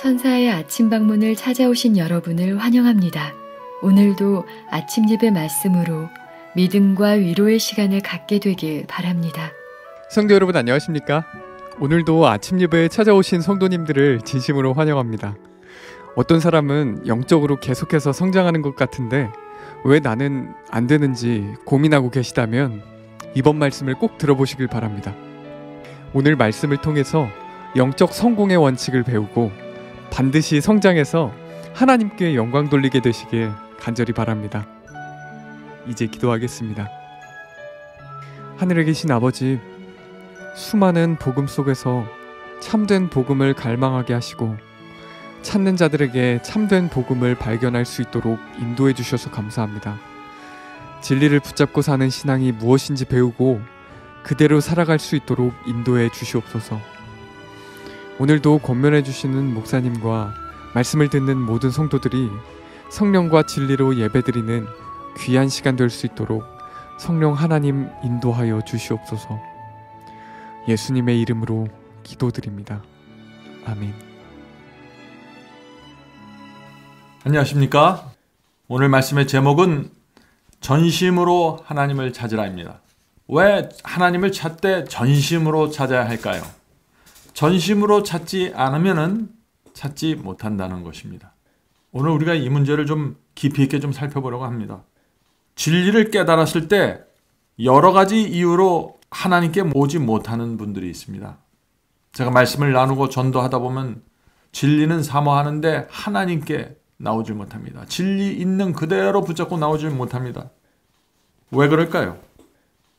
천사의 아침 방문을 찾아오신 여러분을 환영합니다. 오늘도 아침 예배 말씀으로 믿음과 위로의 시간을 갖게 되길 바랍니다. 성도 여러분 안녕하십니까? 오늘도 아침 예배에 찾아오신 성도님들을 진심으로 환영합니다. 어떤 사람은 영적으로 계속해서 성장하는 것 같은데 왜 나는 안 되는지 고민하고 계시다면 이번 말씀을 꼭 들어보시길 바랍니다. 오늘 말씀을 통해서 영적 성공의 원칙을 배우고 반드시 성장해서 하나님께 영광 돌리게 되시길 간절히 바랍니다. 이제 기도하겠습니다. 하늘에 계신 아버지, 수많은 복음 속에서 참된 복음을 갈망하게 하시고 찾는 자들에게 참된 복음을 발견할 수 있도록 인도해 주셔서 감사합니다. 진리를 붙잡고 사는 신앙이 무엇인지 배우고 그대로 살아갈 수 있도록 인도해 주시옵소서. 오늘도 권면해 주시는 목사님과 말씀을 듣는 모든 성도들이 성령과 진리로 예배드리는 귀한 시간 될 수 있도록 성령 하나님 인도하여 주시옵소서. 예수님의 이름으로 기도드립니다. 아멘. 안녕하십니까? 오늘 말씀의 제목은 전심으로 하나님을 찾으라입니다. 왜 하나님을 찾되 전심으로 찾아야 할까요? 전심으로 찾지 않으면 찾지 못한다는 것입니다. 오늘 우리가 이 문제를 좀 깊이 있게 좀 살펴보려고 합니다. 진리를 깨달았을 때 여러 가지 이유로 하나님께 오지 못하는 분들이 있습니다. 제가 말씀을 나누고 전도하다 보면 진리는 사모하는데 하나님께 나오질 못합니다. 진리 있는 그대로 붙잡고 나오질 못합니다. 왜 그럴까요?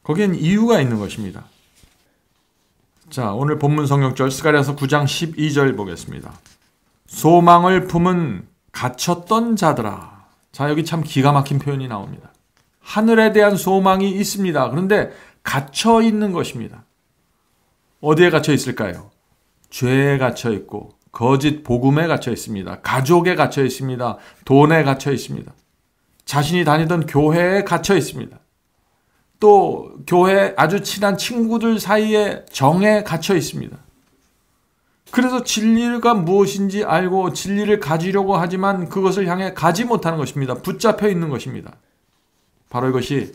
거기엔 이유가 있는 것입니다. 자, 오늘 본문 성경절 스가랴서 9장 12절 보겠습니다. 소망을 품은 갇혔던 자들아. 자, 여기 참 기가 막힌 표현이 나옵니다. 하늘에 대한 소망이 있습니다. 그런데 갇혀 있는 것입니다. 어디에 갇혀 있을까요? 죄에 갇혀 있고 거짓 복음에 갇혀 있습니다. 가족에 갇혀 있습니다. 돈에 갇혀 있습니다. 자신이 다니던 교회에 갇혀 있습니다. 또 교회 아주 친한 친구들 사이에 정에 갇혀 있습니다. 그래서 진리가 무엇인지 알고 진리를 가지려고 하지만 그것을 향해 가지 못하는 것입니다. 붙잡혀 있는 것입니다. 바로 이것이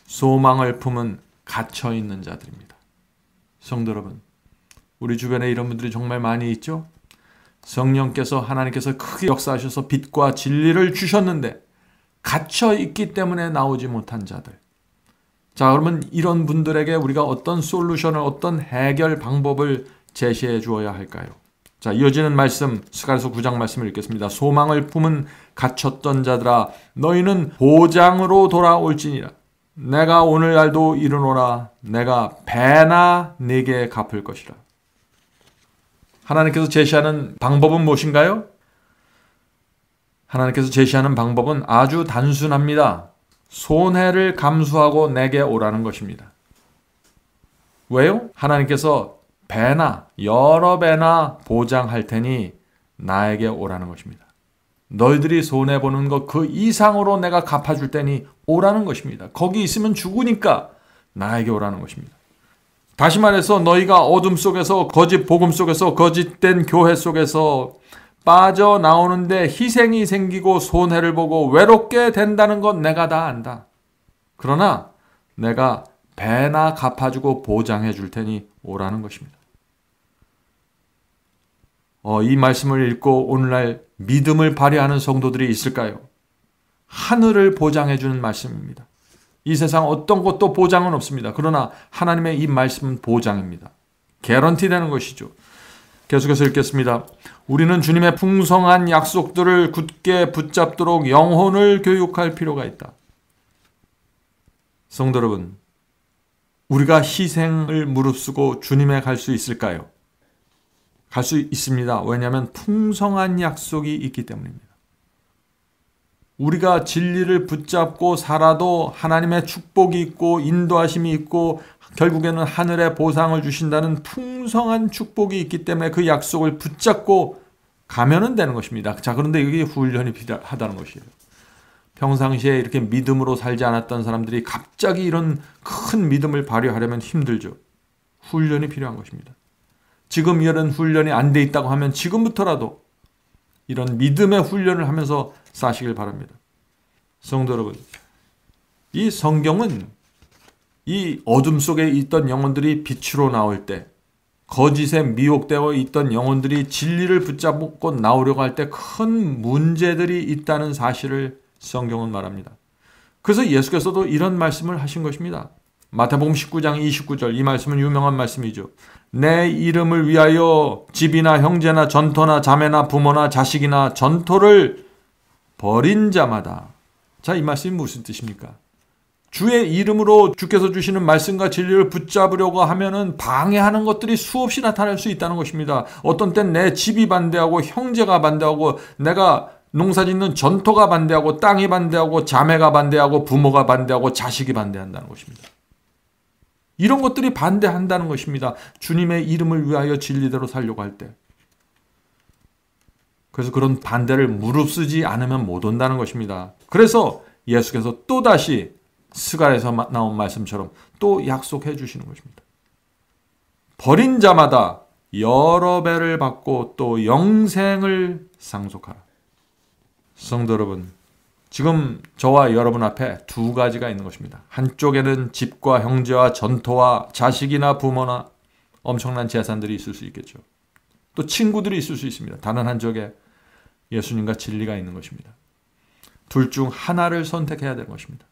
소망을 품은 갇혀 있는 자들입니다. 성도 여러분, 우리 주변에 이런 분들이 정말 많이 있죠? 성령께서 하나님께서 크게 역사하셔서 빛과 진리를 주셨는데 갇혀 있기 때문에 나오지 못한 자들. 자, 그러면 이런 분들에게 우리가 어떤 솔루션을, 어떤 해결 방법을 제시해 주어야 할까요? 자, 이어지는 말씀, 스가랴서 9장 말씀을 읽겠습니다. 소망을 품은 갇혔던 자들아, 너희는 보장으로 돌아올지니라. 내가 오늘날도 이르노라. 내가 배나 네게 갚을 것이라. 하나님께서 제시하는 방법은 무엇인가요? 하나님께서 제시하는 방법은 아주 단순합니다. 손해를 감수하고 내게 오라는 것입니다. 왜요? 하나님께서 배나 여러 배나 보장할 테니 나에게 오라는 것입니다. 너희들이 손해보는 것 그 이상으로 내가 갚아줄 테니 오라는 것입니다. 거기 있으면 죽으니까 나에게 오라는 것입니다. 다시 말해서 너희가 어둠 속에서, 거짓 복음 속에서, 거짓된 교회 속에서 빠져나오는데 희생이 생기고 손해를 보고 외롭게 된다는 건 내가 다 안다. 그러나 내가 배나 갚아주고 보장해 줄 테니 오라는 것입니다. 이 말씀을 읽고 오늘날 믿음을 발휘하는 성도들이 있을까요? 하늘을 보장해 주는 말씀입니다. 이 세상 어떤 것도 보장은 없습니다. 그러나 하나님의 이 말씀은 보장입니다. 개런티 되는 것이죠. 계속해서 읽겠습니다. 우리는 주님의 풍성한 약속들을 굳게 붙잡도록 영혼을 교육할 필요가 있다. 성도 여러분, 우리가 희생을 무릅쓰고 주님에 갈 수 있을까요? 갈 수 있습니다. 왜냐하면 풍성한 약속이 있기 때문입니다. 우리가 진리를 붙잡고 살아도 하나님의 축복이 있고 인도하심이 있고 결국에는 하늘의 보상을 주신다는 풍성한 축복이 있기 때문에 그 약속을 붙잡고 가면은 되는 것입니다. 자, 그런데 여기 훈련이 필요하다는 것이에요. 평상시에 이렇게 믿음으로 살지 않았던 사람들이 갑자기 이런 큰 믿음을 발휘하려면 힘들죠. 훈련이 필요한 것입니다. 지금 이런 훈련이 안 돼 있다고 하면 지금부터라도 이런 믿음의 훈련을 하면서 사시길 바랍니다. 성도 여러분, 이 성경은 이 어둠 속에 있던 영혼들이 빛으로 나올 때, 거짓에 미혹되어 있던 영혼들이 진리를 붙잡고 나오려고 할 때 큰 문제들이 있다는 사실을 성경은 말합니다. 그래서 예수께서도 이런 말씀을 하신 것입니다. 마태복음 19장 29절, 이 말씀은 유명한 말씀이죠. 내 이름을 위하여 집이나 형제나 전토나 자매나 부모나 자식이나 전토를 벌인 자마다. 자, 이 말씀이 무슨 뜻입니까? 주의 이름으로 주께서 주시는 말씀과 진리를 붙잡으려고 하면은 방해하는 것들이 수없이 나타날 수 있다는 것입니다. 어떤 땐 내 집이 반대하고 형제가 반대하고 내가 농사짓는 전토가 반대하고 땅이 반대하고 자매가 반대하고 부모가 반대하고 자식이 반대한다는 것입니다. 이런 것들이 반대한다는 것입니다. 주님의 이름을 위하여 진리대로 살려고 할 때. 그래서 그런 반대를 무릅쓰지 않으면 못 온다는 것입니다. 그래서 예수께서 또다시 스갈에서 나온 말씀처럼 또 약속해 주시는 것입니다. 버린 자마다 여러 배를 받고 또 영생을 상속하라. 성도 여러분, 지금 저와 여러분 앞에 두 가지가 있는 것입니다. 한쪽에는 집과 형제와 전토와 자식이나 부모나 엄청난 재산들이 있을 수 있겠죠. 또 친구들이 있을 수 있습니다. 다른 한쪽에 예수님과 진리가 있는 것입니다. 둘 중 하나를 선택해야 되는 것입니다.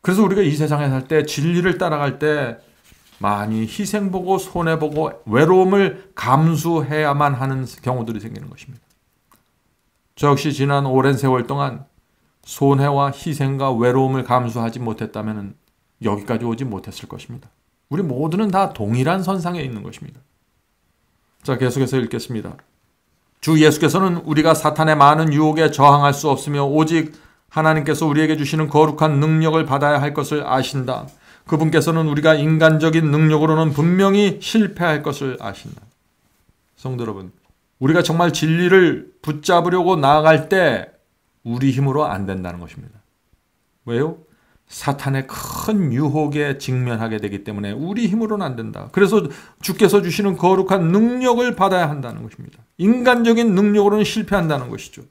그래서 우리가 이 세상에 살 때 진리를 따라갈 때 많이 희생보고 손해보고 외로움을 감수해야만 하는 경우들이 생기는 것입니다. 저 역시 지난 오랜 세월 동안 손해와 희생과 외로움을 감수하지 못했다면 여기까지 오지 못했을 것입니다. 우리 모두는 다 동일한 선상에 있는 것입니다. 자, 계속해서 읽겠습니다. 주 예수께서는 우리가 사탄의 많은 유혹에 저항할 수 없으며 오직 하나님께서 우리에게 주시는 거룩한 능력을 받아야 할 것을 아신다. 그분께서는 우리가 인간적인 능력으로는 분명히 실패할 것을 아신다. 성도 여러분, 우리가 정말 진리를 붙잡으려고 나아갈 때 우리 힘으로 안 된다는 것입니다. 왜요? 사탄의 큰 유혹에 직면하게 되기 때문에 우리 힘으로는 안 된다. 그래서 주께서 주시는 거룩한 능력을 받아야 한다는 것입니다. 인간적인 능력으로는 실패한다는 것이죠.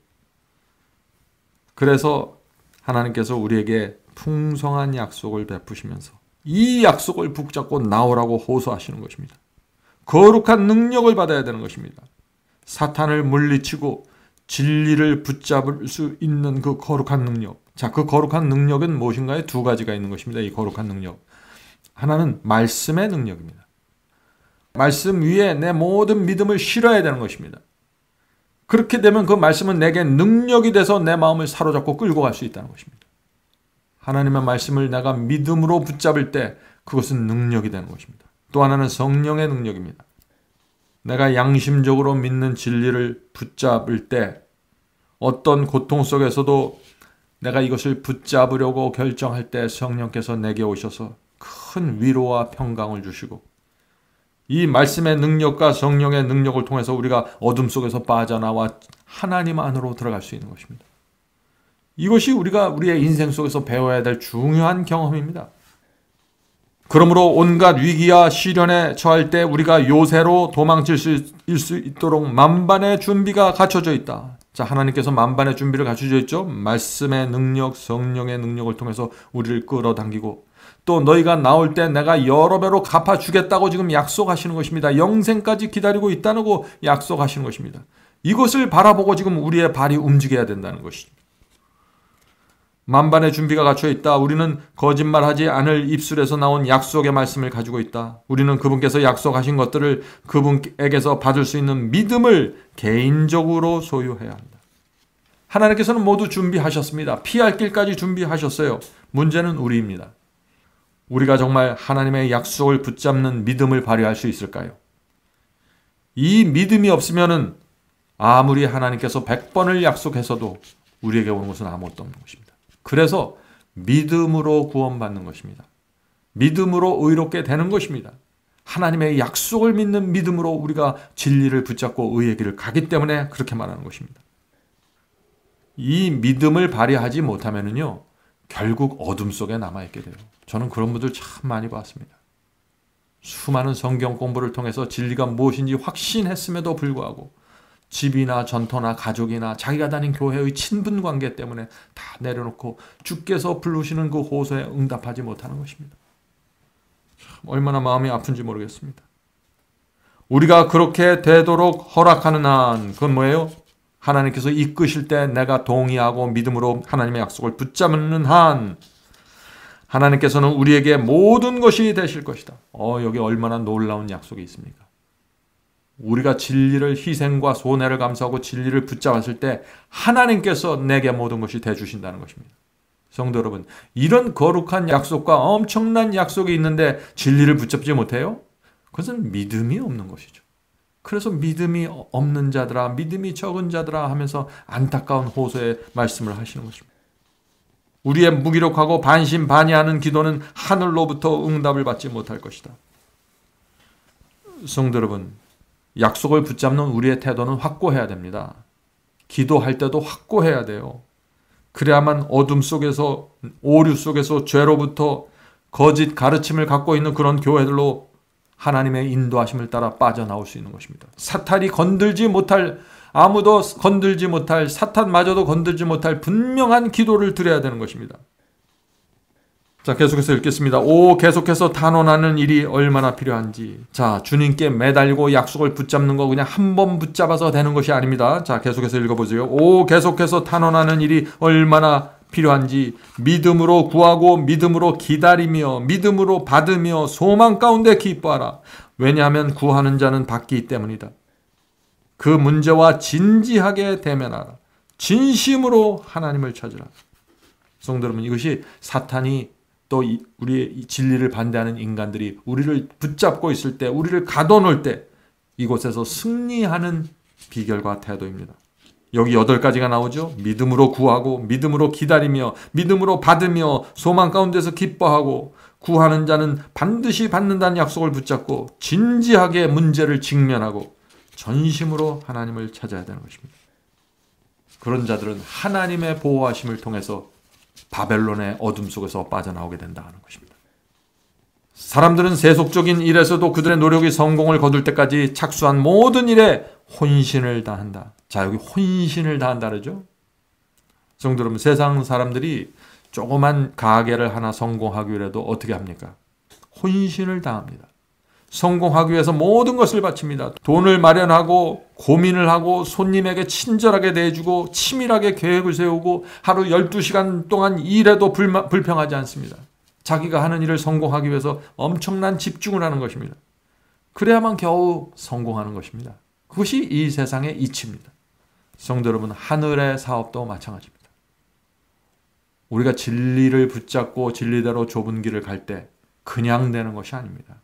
그래서 하나님께서 우리에게 풍성한 약속을 베푸시면서 이 약속을 붙잡고 나오라고 호소하시는 것입니다. 거룩한 능력을 받아야 되는 것입니다. 사탄을 물리치고 진리를 붙잡을 수 있는 그 거룩한 능력. 자, 그 거룩한 능력은 무엇인가요? 두 가지가 있는 것입니다. 이 거룩한 능력. 하나는 말씀의 능력입니다. 말씀 위에 내 모든 믿음을 실어야 되는 것입니다. 그렇게 되면 그 말씀은 내게 능력이 돼서 내 마음을 사로잡고 끌고 갈 수 있다는 것입니다. 하나님의 말씀을 내가 믿음으로 붙잡을 때 그것은 능력이 되는 것입니다. 또 하나는 성령의 능력입니다. 내가 양심적으로 믿는 진리를 붙잡을 때 어떤 고통 속에서도 내가 이것을 붙잡으려고 결정할 때 성령께서 내게 오셔서 큰 위로와 평강을 주시고 이 말씀의 능력과 성령의 능력을 통해서 우리가 어둠 속에서 빠져나와 하나님 안으로 들어갈 수 있는 것입니다. 이것이 우리가 우리의 인생 속에서 배워야 될 중요한 경험입니다. 그러므로 온갖 위기와 시련에 처할 때 우리가 요새로 도망칠 수 있도록 만반의 준비가 갖춰져 있다. 자, 하나님께서 만반의 준비를 갖춰져 있죠. 말씀의 능력, 성령의 능력을 통해서 우리를 끌어당기고 또 너희가 나올 때 내가 여러 배로 갚아주겠다고 지금 약속하시는 것입니다. 영생까지 기다리고 있다고 약속하시는 것입니다. 이것을 바라보고 지금 우리의 발이 움직여야 된다는 것입니다. 만반의 준비가 갖춰 있다. 우리는 거짓말하지 않을 입술에서 나온 약속의 말씀을 가지고 있다. 우리는 그분께서 약속하신 것들을 그분에게서 받을 수 있는 믿음을 개인적으로 소유해야 한다. 하나님께서는 모두 준비하셨습니다. 피할 길까지 준비하셨어요. 문제는 우리입니다. 우리가 정말 하나님의 약속을 붙잡는 믿음을 발휘할 수 있을까요? 이 믿음이 없으면은 아무리 하나님께서 100번을 약속해서도 우리에게 오는 것은 아무것도 없는 것입니다. 그래서 믿음으로 구원받는 것입니다. 믿음으로 의롭게 되는 것입니다. 하나님의 약속을 믿는 믿음으로 우리가 진리를 붙잡고 의의 길을 가기 때문에 그렇게 말하는 것입니다. 이 믿음을 발휘하지 못하면은요, 결국 어둠 속에 남아있게 돼요. 저는 그런 분들 참 많이 봤습니다. 수많은 성경 공부를 통해서 진리가 무엇인지 확신했음에도 불구하고 집이나 전토나 가족이나 자기가 다닌 교회의 친분 관계 때문에 다 내려놓고 주께서 부르시는 그 호소에 응답하지 못하는 것입니다. 얼마나 마음이 아픈지 모르겠습니다. 우리가 그렇게 되도록 허락하는 한 그건 뭐예요? 하나님께서 이끄실 때 내가 동의하고 믿음으로 하나님의 약속을 붙잡는 한 하나님께서는 우리에게 모든 것이 되실 것이다. 여기 얼마나 놀라운 약속이 있습니까? 우리가 진리를 희생과 손해를 감수하고 진리를 붙잡았을 때 하나님께서 내게 모든 것이 되주신다는 것입니다. 성도 여러분, 이런 거룩한 약속과 엄청난 약속이 있는데 진리를 붙잡지 못해요? 그것은 믿음이 없는 것이죠. 그래서 믿음이 없는 자들아, 믿음이 적은 자들아 하면서 안타까운 호소의 말씀을 하시는 것입니다. 우리의 무기력하고 반신반의하는 기도는 하늘로부터 응답을 받지 못할 것이다. 성도 여러분, 약속을 붙잡는 우리의 태도는 확고해야 됩니다. 기도할 때도 확고해야 돼요. 그래야만 어둠 속에서, 오류 속에서 죄로부터 거짓 가르침을 갖고 있는 그런 교회들로 하나님의 인도하심을 따라 빠져나올 수 있는 것입니다. 사탄이 건들지 못할, 아무도 건들지 못할, 사탄마저도 건들지 못할 분명한 기도를 드려야 되는 것입니다. 자, 계속해서 읽겠습니다. 계속해서 탄원하는 일이 얼마나 필요한지. 자, 주님께 매달리고 약속을 붙잡는 거 그냥 한 번 붙잡아서 되는 것이 아닙니다. 자, 계속해서 읽어보세요. 계속해서 탄원하는 일이 얼마나 필요한지 믿음으로 구하고 믿음으로 기다리며 믿음으로 받으며 소망 가운데 기뻐하라. 왜냐하면 구하는 자는 받기 때문이다. 그 문제와 진지하게 대면하라. 진심으로 하나님을 찾으라. 성도 여러분, 이것이 사탄이 또 우리의 진리를 반대하는 인간들이 우리를 붙잡고 있을 때, 우리를 가둬놓을 때 이곳에서 승리하는 비결과 태도입니다. 여기 8가지가 나오죠. 믿음으로 구하고 믿음으로 기다리며 믿음으로 받으며 소망 가운데서 기뻐하고 구하는 자는 반드시 받는다는 약속을 붙잡고 진지하게 문제를 직면하고 전심으로 하나님을 찾아야 되는 것입니다. 그런 자들은 하나님의 보호하심을 통해서 바벨론의 어둠 속에서 빠져나오게 된다는 것입니다. 사람들은 세속적인 일에서도 그들의 노력이 성공을 거둘 때까지 착수한 모든 일에 혼신을 다한다. 자, 여기 혼신을 다한다 그러죠. 성도 여러분, 세상 사람들이 조그만 가게를 하나 성공하기 위해도 어떻게 합니까? 혼신을 다합니다. 성공하기 위해서 모든 것을 바칩니다. 돈을 마련하고 고민을 하고 손님에게 친절하게 대해주고 치밀하게 계획을 세우고 하루 12시간 동안 일해도 불평하지 않습니다. 자기가 하는 일을 성공하기 위해서 엄청난 집중을 하는 것입니다. 그래야만 겨우 성공하는 것입니다. 그것이 이 세상의 이치입니다. 성도 여러분, 하늘의 사업도 마찬가지입니다. 우리가 진리를 붙잡고 진리대로 좁은 길을 갈 때 그냥 되는 것이 아닙니다.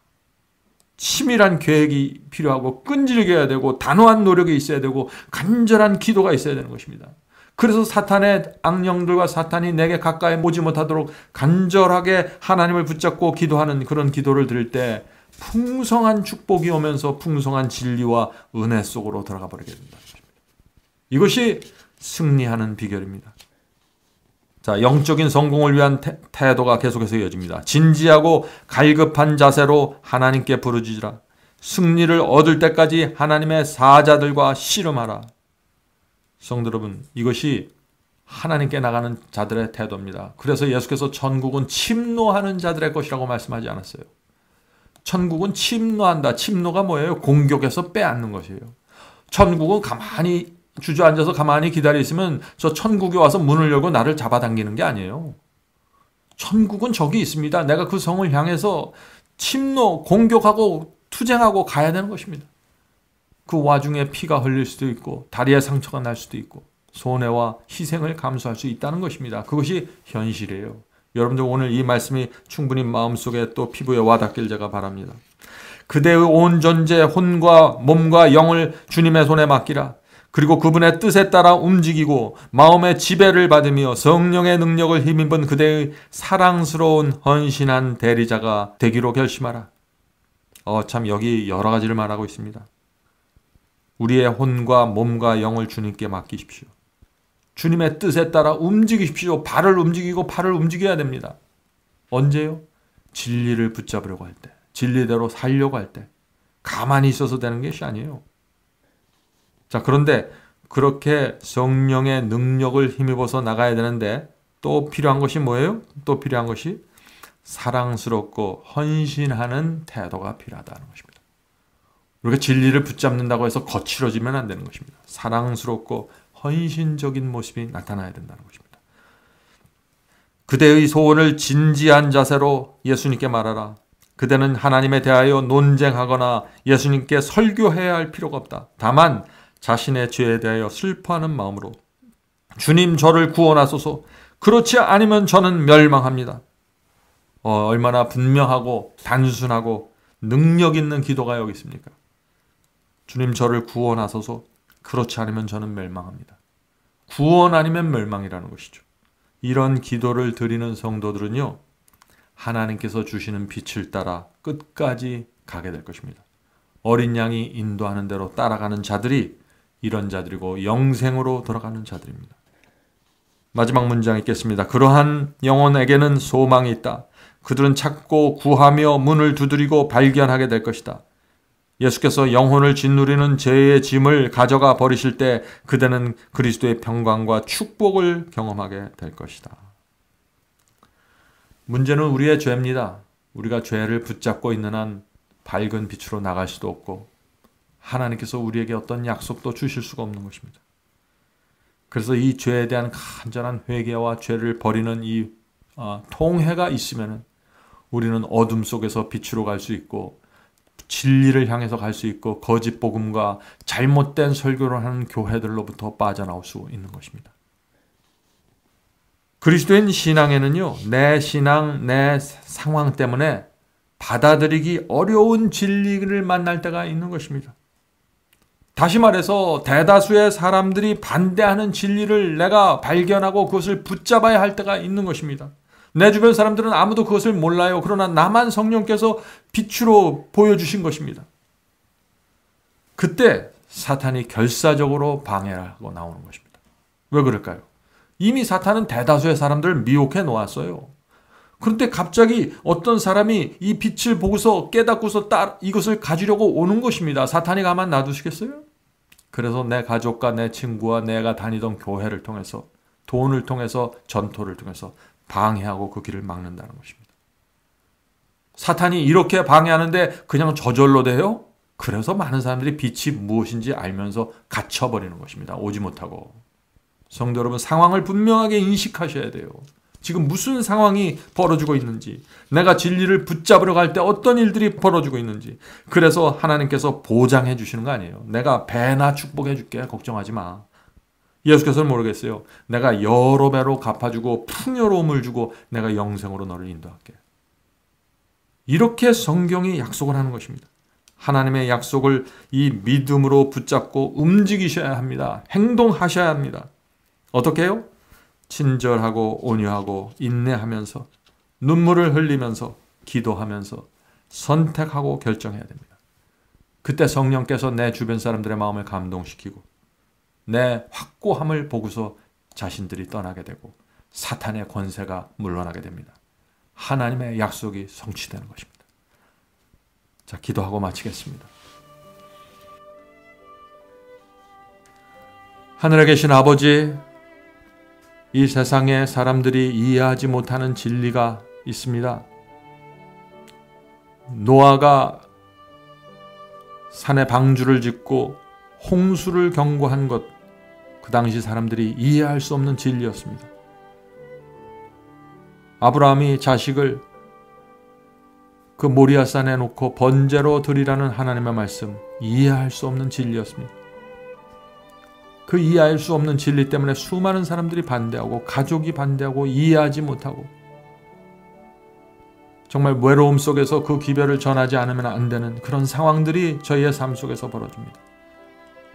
치밀한 계획이 필요하고 끈질게 해야 되고 단호한 노력이 있어야 되고 간절한 기도가 있어야 되는 것입니다. 그래서 사탄의 악령들과 사탄이 내게 가까이 오지 못하도록 간절하게 하나님을 붙잡고 기도하는 그런 기도를 드릴 때 풍성한 축복이 오면서 풍성한 진리와 은혜 속으로 들어가 버리게 된다는 것입니다. 이것이 승리하는 비결입니다. 자, 영적인 성공을 위한 태도가 계속해서 이어집니다. 진지하고 갈급한 자세로 하나님께 부르짖으라. 승리를 얻을 때까지 하나님의 사자들과 씨름하라. 성도 여러분, 이것이 하나님께 나가는 자들의 태도입니다. 그래서 예수께서 천국은 침노하는 자들의 것이라고 말씀하지 않았어요. 천국은 침노한다. 침노가 뭐예요? 공격해서 빼앗는 것이에요. 천국은 가만히 주저앉아서 가만히 기다려 있으면 저 천국에 와서 문을 열고 나를 잡아당기는 게 아니에요. 천국은 저기 있습니다. 내가 그 성을 향해서 침노, 공격하고 투쟁하고 가야 되는 것입니다. 그 와중에 피가 흘릴 수도 있고 다리에 상처가 날 수도 있고 손해와 희생을 감수할 수 있다는 것입니다. 그것이 현실이에요. 여러분들 오늘 이 말씀이 충분히 마음속에 또 피부에 와닿길 제가 바랍니다. 그대의 온 존재, 혼과 몸과 영을 주님의 손에 맡기라. 그리고 그분의 뜻에 따라 움직이고 마음의 지배를 받으며 성령의 능력을 힘입은 그대의 사랑스러운 헌신한 대리자가 되기로 결심하라. 참 여기 여러 가지를 말하고 있습니다. 우리의 혼과 몸과 영을 주님께 맡기십시오. 주님의 뜻에 따라 움직이십시오. 발을 움직이고 팔을 움직여야 됩니다. 언제요? 진리를 붙잡으려고 할 때, 진리대로 살려고 할 때, 가만히 있어서 되는 것이 아니에요. 자, 그런데 그렇게 성령의 능력을 힘입어서 나가야 되는데 또 필요한 것이 뭐예요? 또 필요한 것이 사랑스럽고 헌신하는 태도가 필요하다는 것입니다. 우리가 진리를 붙잡는다고 해서 거칠어지면 안 되는 것입니다. 사랑스럽고 헌신적인 모습이 나타나야 된다는 것입니다. 그대의 소원을 진지한 자세로 예수님께 말하라. 그대는 하나님에 대하여 논쟁하거나 예수님께 설교해야 할 필요가 없다. 다만 자신의 죄에 대하여 슬퍼하는 마음으로 주님 저를 구원하소서. 그렇지 않으면 저는 멸망합니다. 얼마나 분명하고 단순하고 능력 있는 기도가 여기 있습니까? 주님 저를 구원하소서. 그렇지 않으면 저는 멸망합니다. 구원 아니면 멸망이라는 것이죠. 이런 기도를 드리는 성도들은요, 하나님께서 주시는 빛을 따라 끝까지 가게 될 것입니다. 어린 양이 인도하는 대로 따라가는 자들이 이런 자들이고 영생으로 돌아가는 자들입니다. 마지막 문장 읽겠습니다. 그러한 영혼에게는 소망이 있다. 그들은 찾고 구하며 문을 두드리고 발견하게 될 것이다. 예수께서 영혼을 짓누리는 죄의 짐을 가져가 버리실 때 그대는 그리스도의 평강과 축복을 경험하게 될 것이다. 문제는 우리의 죄입니다. 우리가 죄를 붙잡고 있는 한 밝은 빛으로 나갈 수도 없고 하나님께서 우리에게 어떤 약속도 주실 수가 없는 것입니다. 그래서 이 죄에 대한 간절한 회개와 죄를 버리는 이 통회가 있으면 우리는 어둠 속에서 빛으로 갈 수 있고 진리를 향해서 갈 수 있고 거짓 복음과 잘못된 설교를 하는 교회들로부터 빠져나올 수 있는 것입니다. 그리스도인 신앙에는요, 내 신앙, 내 상황 때문에 받아들이기 어려운 진리를 만날 때가 있는 것입니다. 다시 말해서 대다수의 사람들이 반대하는 진리를 내가 발견하고 그것을 붙잡아야 할 때가 있는 것입니다. 내 주변 사람들은 아무도 그것을 몰라요. 그러나 나만 성령께서 빛으로 보여주신 것입니다. 그때 사탄이 결사적으로 방해하고 나오는 것입니다. 왜 그럴까요? 이미 사탄은 대다수의 사람들을 미혹해 놓았어요. 그런데 갑자기 어떤 사람이 이 빛을 보고서 깨닫고서 이것을 가지려고 오는 것입니다. 사탄이 가만 놔두시겠어요? 그래서 내 가족과 내 친구와 내가 다니던 교회를 통해서 돈을 통해서 전토를 통해서 방해하고 그 길을 막는다는 것입니다. 사탄이 이렇게 방해하는데 그냥 저절로 돼요? 그래서 많은 사람들이 빛이 무엇인지 알면서 갇혀버리는 것입니다. 오지 못하고. 성도 여러분, 상황을 분명하게 인식하셔야 돼요. 지금 무슨 상황이 벌어지고 있는지, 내가 진리를 붙잡으러 갈 때 어떤 일들이 벌어지고 있는지. 그래서 하나님께서 보장해 주시는 거 아니에요. 내가 배나 축복해 줄게. 걱정하지 마. 예수께서는 모르겠어요. 내가 여러 배로 갚아주고 풍요로움을 주고 내가 영생으로 너를 인도할게. 이렇게 성경이 약속을 하는 것입니다. 하나님의 약속을 이 믿음으로 붙잡고 움직이셔야 합니다. 행동하셔야 합니다. 어떻게 해요? 친절하고 온유하고 인내하면서 눈물을 흘리면서 기도하면서 선택하고 결정해야 됩니다. 그때 성령께서 내 주변 사람들의 마음을 감동시키고 내 확고함을 보고서 자신들이 떠나게 되고 사탄의 권세가 물러나게 됩니다. 하나님의 약속이 성취되는 것입니다. 자, 기도하고 마치겠습니다. 하늘에 계신 아버지, 이 세상에 사람들이 이해하지 못하는 진리가 있습니다. 노아가 산에 방주를 짓고 홍수를 경고한 것, 그 당시 사람들이 이해할 수 없는 진리였습니다. 아브라함이 자식을 그 모리아산에 놓고 번제로 드리라는 하나님의 말씀, 이해할 수 없는 진리였습니다. 그 이해할 수 없는 진리 때문에 수많은 사람들이 반대하고 가족이 반대하고 이해하지 못하고 정말 외로움 속에서 그 기별을 전하지 않으면 안 되는 그런 상황들이 저희의 삶 속에서 벌어집니다.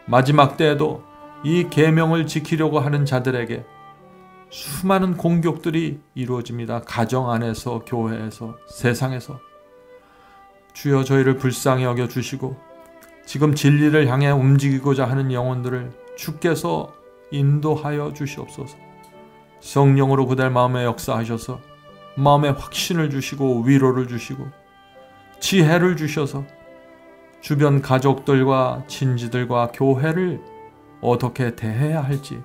마지막 때에도 이 계명을 지키려고 하는 자들에게 수많은 공격들이 이루어집니다. 가정 안에서, 교회에서, 세상에서. 주여 저희를 불쌍히 여겨주시고 지금 진리를 향해 움직이고자 하는 영혼들을 주께서 인도하여 주시옵소서. 성령으로 그들 마음에 역사하셔서 마음에 확신을 주시고 위로를 주시고 지혜를 주셔서 주변 가족들과 친지들과 교회를 어떻게 대해야 할지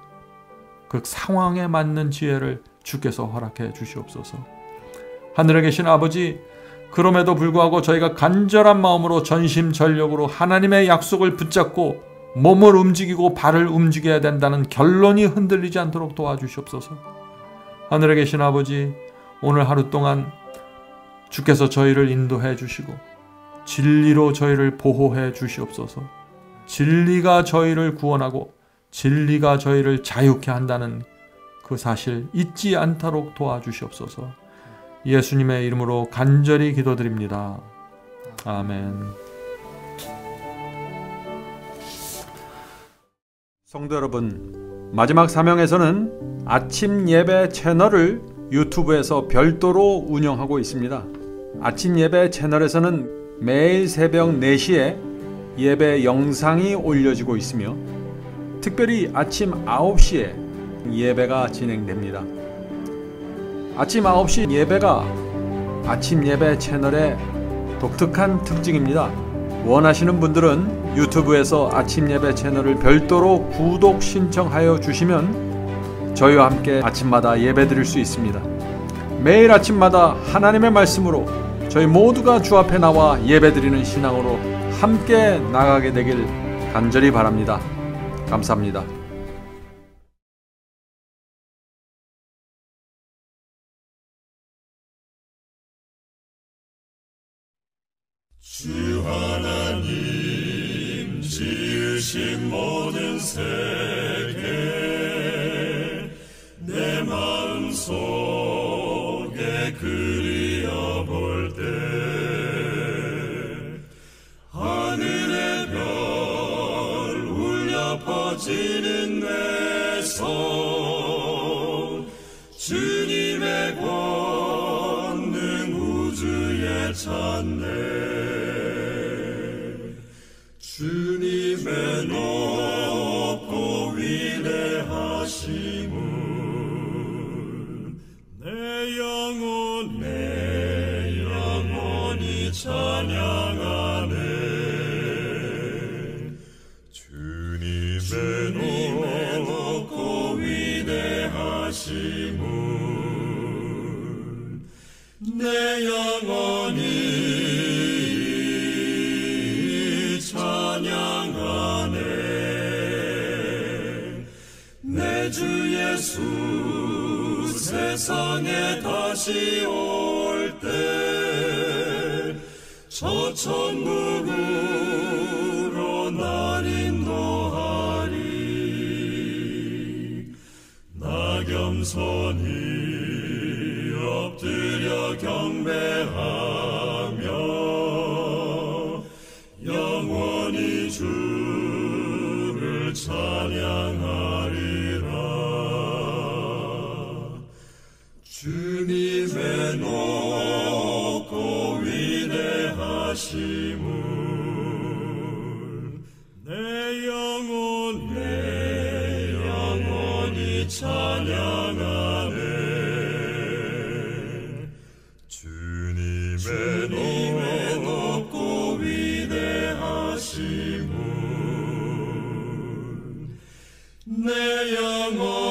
그 상황에 맞는 지혜를 주께서 허락해 주시옵소서. 하늘에 계신 아버지, 그럼에도 불구하고 저희가 간절한 마음으로 전심전력으로 하나님의 약속을 붙잡고 몸을 움직이고 발을 움직여야 된다는 결론이 흔들리지 않도록 도와주시옵소서. 하늘에 계신 아버지, 오늘 하루 동안 주께서 저희를 인도해 주시고 진리로 저희를 보호해 주시옵소서. 진리가 저희를 구원하고 진리가 저희를 자유케 한다는 그 사실 잊지 않도록 도와주시옵소서. 예수님의 이름으로 간절히 기도드립니다. 아멘. 성도 여러분, 마지막 사명에서는 아침 예배 채널을 유튜브에서 별도로 운영하고 있습니다. 아침 예배 채널에서는 매일 새벽 4시에 예배 영상이 올려지고 있으며 특별히 아침 9시에 예배가 진행됩니다. 아침 9시 예배가 아침 예배 채널의 독특한 특징입니다. 원하시는 분들은 유튜브에서 아침 예배 채널을 별도로 구독 신청하여 주시면 저희와 함께 아침마다 예배 드릴 수 있습니다. 매일 아침마다 하나님의 말씀으로 저희 모두가 주 앞에 나와 예배 드리는 신앙으로 함께 나가게 되길 간절히 바랍니다. 감사합니다. 주 하나님 지으신 모든 세계 내 마음속에 그리어볼 때 하늘의 별 울려 퍼지는 내 손 주님의 권능 우주에 찾네. 주님의 높고 위대하심을 내 영혼이 찬양하네. 주님의 높고 위대하심을 내 영혼이 내 주 예수 세상에 다시 올 때 저 천국으로 날 인도하리. 나 겸손히 엎드려 경배하며 영원히 주를 찬양하리라. 주님의 높고 위대하심을 내 영혼이 찬양하네. 주님의 높고 위대하심을 내 영혼